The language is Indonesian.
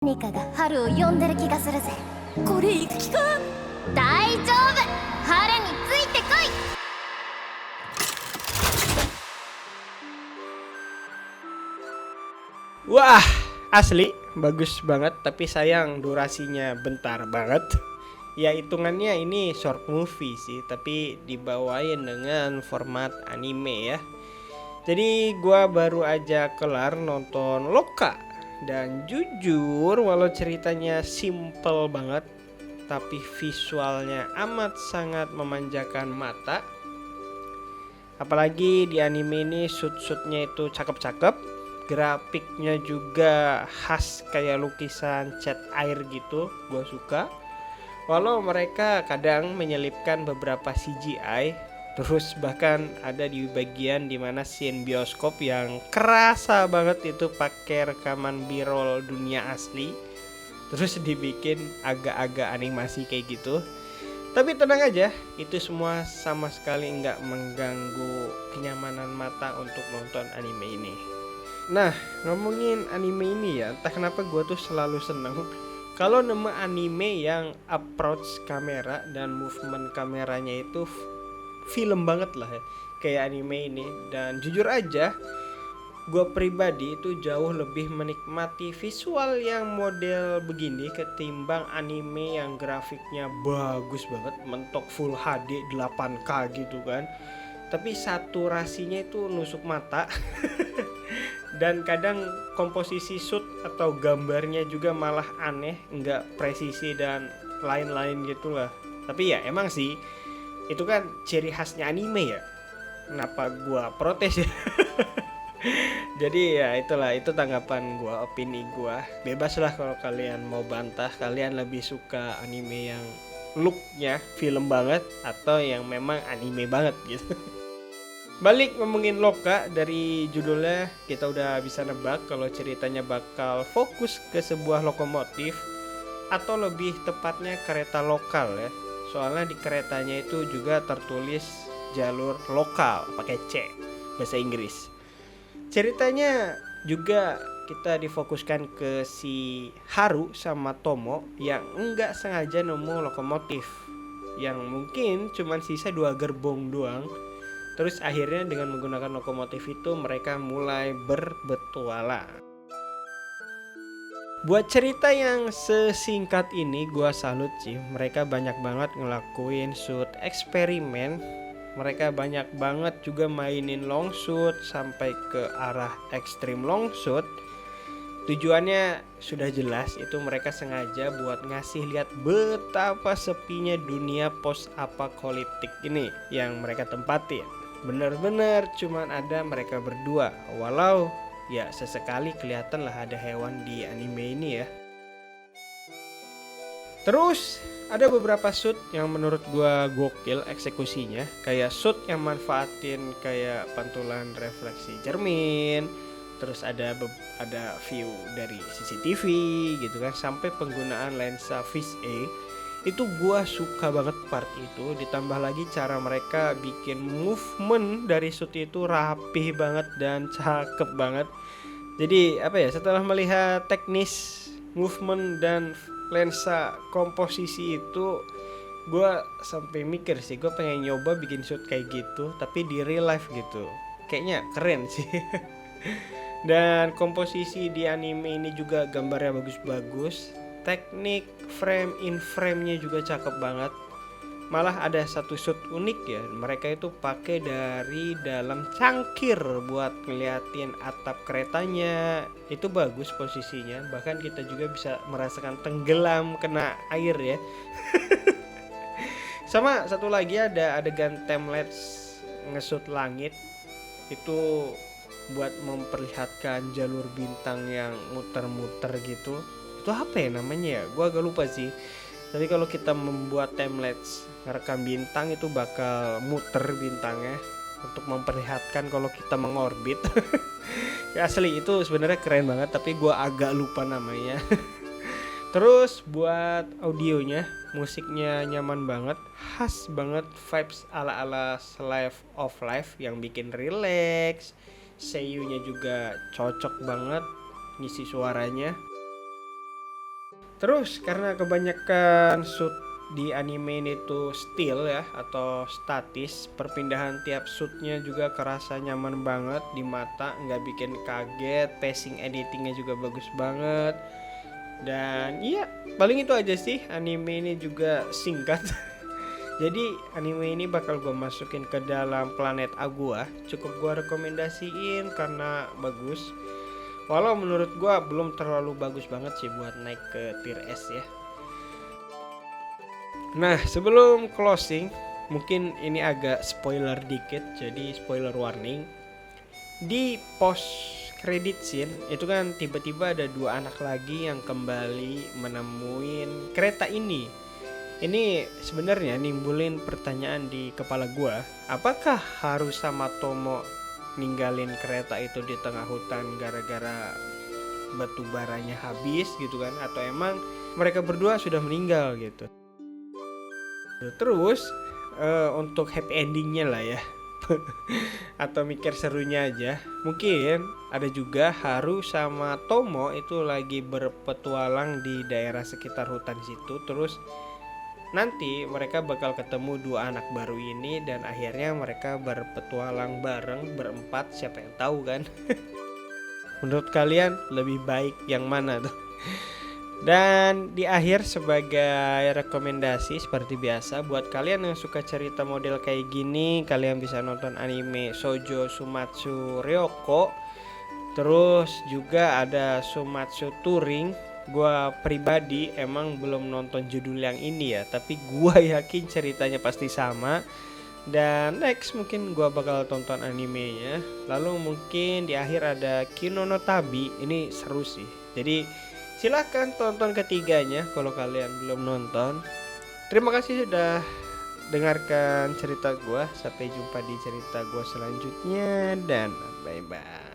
何かが春を呼んでる気がするぜ。これ行く気か？大丈夫、春についてこい。 Wah, asli bagus banget, tapi sayang durasinya bentar banget. Ya hitungannya ini short movie sih, tapi dibawain dengan format anime ya. Jadi gua baru aja kelar nonton Loka, dan jujur walau ceritanya simple banget, tapi visualnya amat sangat memanjakan mata. Apalagi di anime ini shoot-shootnya itu cakep-cakep, grafiknya juga khas kayak lukisan cat air gitu, gue suka. Walau mereka kadang menyelipkan beberapa CGI, terus bahkan ada di bagian dimana scene bioskop yang kerasa banget itu pakai rekaman B-roll dunia asli, terus dibikin agak-agak animasi kayak gitu. Tapi tenang aja, itu semua sama sekali nggak mengganggu kenyamanan mata untuk nonton anime ini. Nah, ngomongin anime ini ya, entah kenapa gue tuh selalu seneng kalau nemu anime yang approach kamera dan movement kameranya itu film banget lah ya, kayak anime ini. Dan jujur aja, gue pribadi itu jauh lebih menikmati visual yang model begini ketimbang anime yang grafiknya bagus banget, mentok full HD 8K gitu kan. Tapi saturasinya itu nusuk mata. Dan kadang komposisi shoot atau gambarnya juga malah aneh, nggak presisi dan lain-lain gitulah. Tapi ya emang sih itu kan ciri khasnya anime ya. Kenapa gue protes ya? Jadi ya itulah, itu tanggapan gue, opini gue. Bebas lah kalau kalian mau bantah, kalian lebih suka anime yang looknya film banget atau yang memang anime banget gitu. Balik ngomongin Loka, dari judulnya kita udah bisa nebak kalau ceritanya bakal fokus ke sebuah lokomotif, atau lebih tepatnya kereta lokal ya. Soalnya di keretanya itu juga tertulis jalur lokal pakai C, bahasa Inggris. Ceritanya juga kita difokuskan ke si Haru sama Tomo yang enggak sengaja nemu lokomotif yang mungkin cuman sisa 2 gerbong doang. Terus akhirnya dengan menggunakan lokomotif itu mereka mulai berpetualang. Buat cerita yang sesingkat ini gua salut sih. Mereka banyak banget ngelakuin shoot eksperimen. Mereka banyak banget juga mainin long shoot sampai ke arah ekstrim long shoot. Tujuannya sudah jelas, itu mereka sengaja buat ngasih lihat betapa sepinya dunia post apokaliptik ini yang mereka tempatin. Bener-bener cuman ada mereka berdua. Walau ya sesekali kelihatan lah ada hewan di anime ini ya. Terus ada beberapa shoot yang menurut gua gokil eksekusinya, kayak shoot yang manfaatin kayak pantulan refleksi cermin, terus ada view dari CCTV gitu kan, sampai penggunaan lensa fisheye. Itu gua suka banget part itu, ditambah lagi cara mereka bikin movement dari shoot itu rapih banget dan cakep banget. Jadi apa ya, setelah melihat teknis movement dan lensa komposisi itu, gue sampai mikir sih, gue pengen nyoba bikin shoot kayak gitu tapi di real life gitu, kayaknya keren sih. Dan komposisi di anime ini juga gambarnya bagus-bagus, teknik frame in frame-nya juga cakep banget. Malah ada satu shoot unik ya, mereka itu pakai dari dalam cangkir buat ngeliatin atap keretanya. Itu bagus posisinya, bahkan kita juga bisa merasakan tenggelam kena air ya. Sama satu lagi ada adegan timelapse nge-shoot langit, itu buat memperlihatkan jalur bintang yang muter-muter gitu. Itu apa ya namanya ya, gua agak lupa sih. Tapi kalau kita membuat timelapse ngerekam bintang, itu bakal muter bintangnya untuk memperlihatkan kalau kita mengorbit. Ya asli itu sebenarnya keren banget, tapi gua agak lupa namanya. Terus buat audionya, musiknya nyaman banget, khas banget, vibes ala-ala Slice of Life yang bikin relax. Seiyunya juga cocok banget ngisi suaranya. Terus karena kebanyakan shoot di anime ini tuh still ya atau statis, perpindahan tiap shootnya juga kerasa nyaman banget di mata, nggak bikin kaget, pacing editingnya juga bagus banget. Dan iya, paling itu aja sih, anime ini juga singkat. Jadi anime ini bakal gue masukin ke dalam planet A gua, cukup gue rekomendasiin karena bagus. Walau menurut gue belum terlalu bagus banget sih buat naik ke tier S ya. Nah, sebelum closing, mungkin ini agak spoiler dikit, jadi spoiler warning. Di post credit scene itu kan tiba-tiba ada dua anak lagi yang kembali menemuin kereta ini. Ini sebenarnya nimbulin pertanyaan di kepala gua, apakah Haru sama Tomo ninggalin kereta itu di tengah hutan gara-gara batu baranya habis gitu kan, atau emang mereka berdua sudah meninggal gitu. Terus untuk happy endingnya lah ya, atau mikir serunya aja, mungkin ada juga Haru sama Tomo itu lagi berpetualang di daerah sekitar hutan situ. Terus nanti mereka bakal ketemu dua anak baru ini dan akhirnya mereka berpetualang bareng berempat, siapa yang tahu kan. Menurut kalian lebih baik yang mana tuh? Dan di akhir sebagai rekomendasi seperti biasa, buat kalian yang suka cerita model kayak gini, kalian bisa nonton anime Shoujo Sumatsu Ryoko. Terus juga ada Sumatsu Touring. Gua pribadi emang belum nonton judul yang ini ya, tapi gua yakin ceritanya pasti sama. Dan next mungkin gua bakal tonton animenya. Lalu mungkin di akhir ada Kino no Tabi. Ini seru sih. Jadi silahkan tonton ketiganya kalau kalian belum nonton. Terima kasih sudah dengarkan cerita gua. Sampai jumpa di cerita gua selanjutnya dan bye bye.